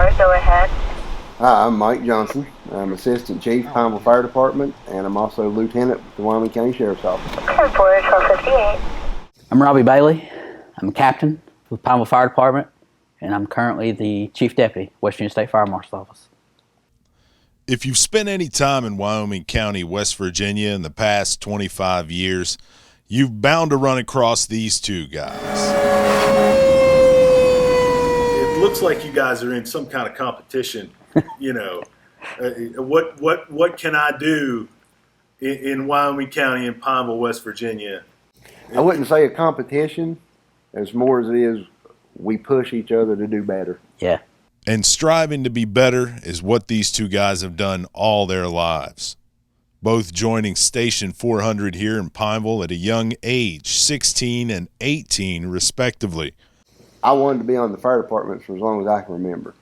10-4, go ahead. Hi, I'm Mike Johnson. I'm Assistant Chief, Pineville Fire Department, and I'm also Lieutenant with the Wyoming County Sheriff's Office. 10-4, 1258. I'm Robbie Bailey. I'm a captain with Pineville Fire Department, and I'm currently the Chief Deputy, West Virginia State Fire Marshal's Office. If you've spent any time in Wyoming County, West Virginia in the past 25 years, you've bound to run across these two guys. It looks like you guys are in some kind of competition. You know, what can I do in Wyoming County in Pineville, West Virginia? I wouldn't say a competition as more as it is we push each other to do better. Yeah. And striving to be better is what these two guys have done all their lives. Both joining Station 400 here in Pineville at a young age, 16 and 18 respectively. I wanted to be on the fire department for as long as I can remember.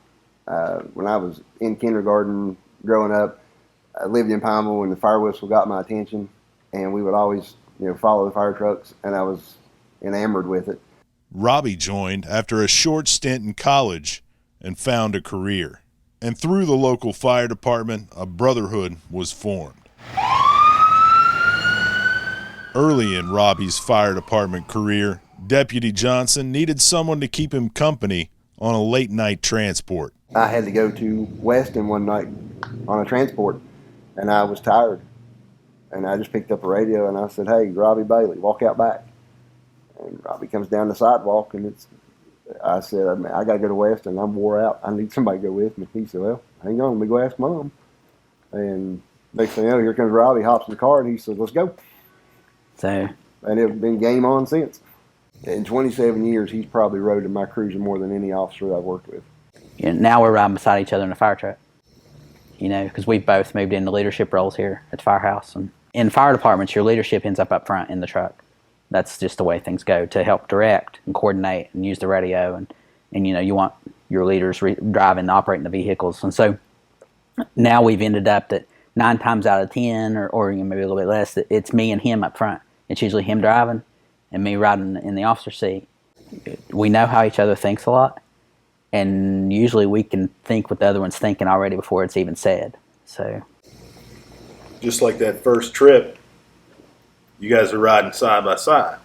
When I was in kindergarten, growing up, I lived in Pineville when the fire whistle got my attention, and we would always, follow the fire trucks, and I was enamored with it. Robbie joined after a short stint in college and found a career. And through the local fire department, a brotherhood was formed. Early in Robbie's fire department career, Deputy Johnson needed someone to keep him company on a late-night transport. I had to go to Weston one night on a transport, and I was tired. And I just picked up a radio, and I said, "Hey, Robbie Bailey, walk out back." And Robbie comes down the sidewalk, and I said, "I got to go to Weston. I'm wore out. I need somebody to go with me." He said, "Well, hang on, let me go ask Mom." And next thing you know, here comes Robbie, hops in the car, and he says, "Let's go." So, and it's been game on since. In 27 years, he's probably rode in my cruiser more than any officer I've worked with. now we're riding beside each other in a fire truck, because we've both moved into leadership roles here at the firehouse. And in fire departments, your leadership ends up front in the truck. That's just the way things go, to help direct and coordinate and use the radio. And you want your leaders driving and operating the vehicles. And so now we've ended up that 9 times out of 10, or maybe a little bit less, that it's me and him up front. It's usually him driving and me riding in the officer seat. We know how each other thinks a lot, and usually we can think what the other one's thinking already before it's even said. So, Just like that first trip, you guys are riding side by side.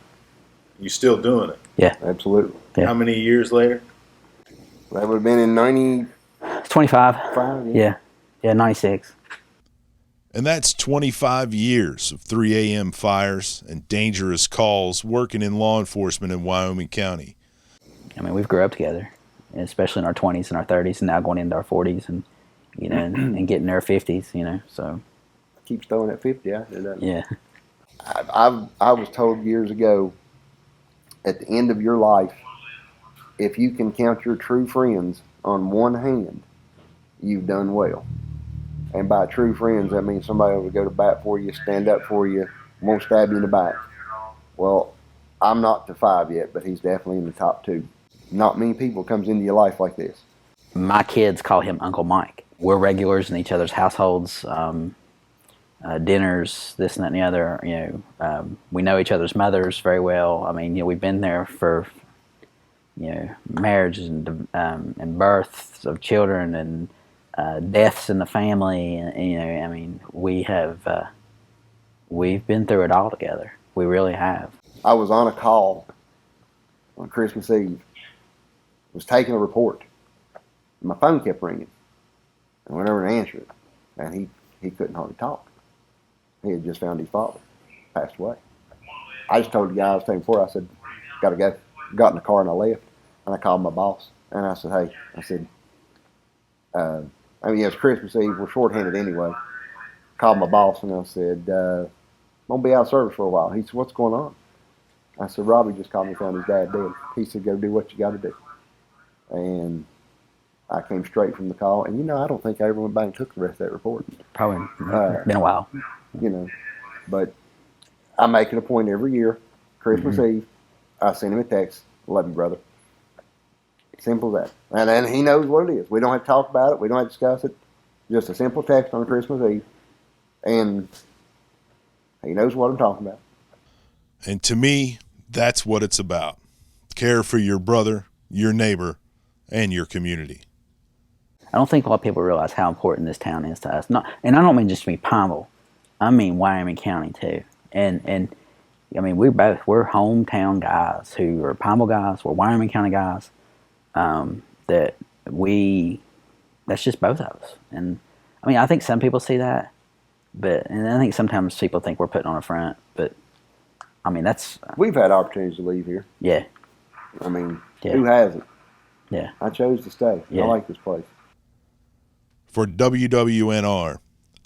You still doing it? yeah. Absolutely. Yeah. How many years later? That would have been in 90. 25. Yeah. Yeah, 96. And that's 25 years of 3 a.m. fires and dangerous calls working in law enforcement in Wyoming County. We've grew up together, especially in our 20s and our 30s, and now going into our 40s, and and getting our 50s. So Keeps throwing that 50 out there, doesn't it? yeah, I was told years ago, at the end of your life, if you can count your true friends on one hand, you've done well. And by true friends, that means somebody will go to bat for you, stand up for you, won't stab you in the back. Well, I'm not to 5 yet, but he's definitely in the top 2. Not many people comes into your life like this. my kids call him Uncle Mike. We're regulars in each other's households, dinners, this and that and the other. We know each other's mothers very well. We've been there for marriages and births of children and deaths in the family. We've been through it all together. We really have. I was on a call on Christmas Eve. Was taking a report. My phone kept ringing. I went over to answer it, and he couldn't hardly talk. He had just found his father passed away. I just told the guy I was taking for. I said, "Gotta go." Got in the car and I left. And I called my boss and I said, "Hey," I said, it's Christmas Eve. We're shorthanded anyway. Called my boss and I said, "I'm gonna be out of service for a while." He said, "What's going on?" I said, "Robbie just called me, found his dad dead." He said, "Go do what you got to do." And I came straight from the call, and I don't think I ever went back and took the rest of that report. Probably been a while. But I make it a point every year, Christmas Eve, I send him a text, "Love you, brother." Simple as that. And then he knows what it is. We don't have to talk about it. We don't have to discuss it. Just a simple text on Christmas Eve, and he knows what I'm talking about. And to me, that's what it's about. Care for your brother, your neighbor, and your community. I don't think a lot of people realize how important this town is to us. Not, and I don't mean just to be Pineville. I mean Wyoming County too. And I mean we're hometown guys who are Pineville guys. We're Wyoming County guys. That's just both of us. And I mean I think some people see that, and I think sometimes people think we're putting on a front. But I mean We've had opportunities to leave here. yeah. I mean, Yeah. who hasn't? Yeah. I chose to stay. Yeah. I like this place. For WWNR,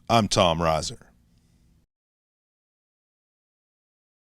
I'm Tom Reiser.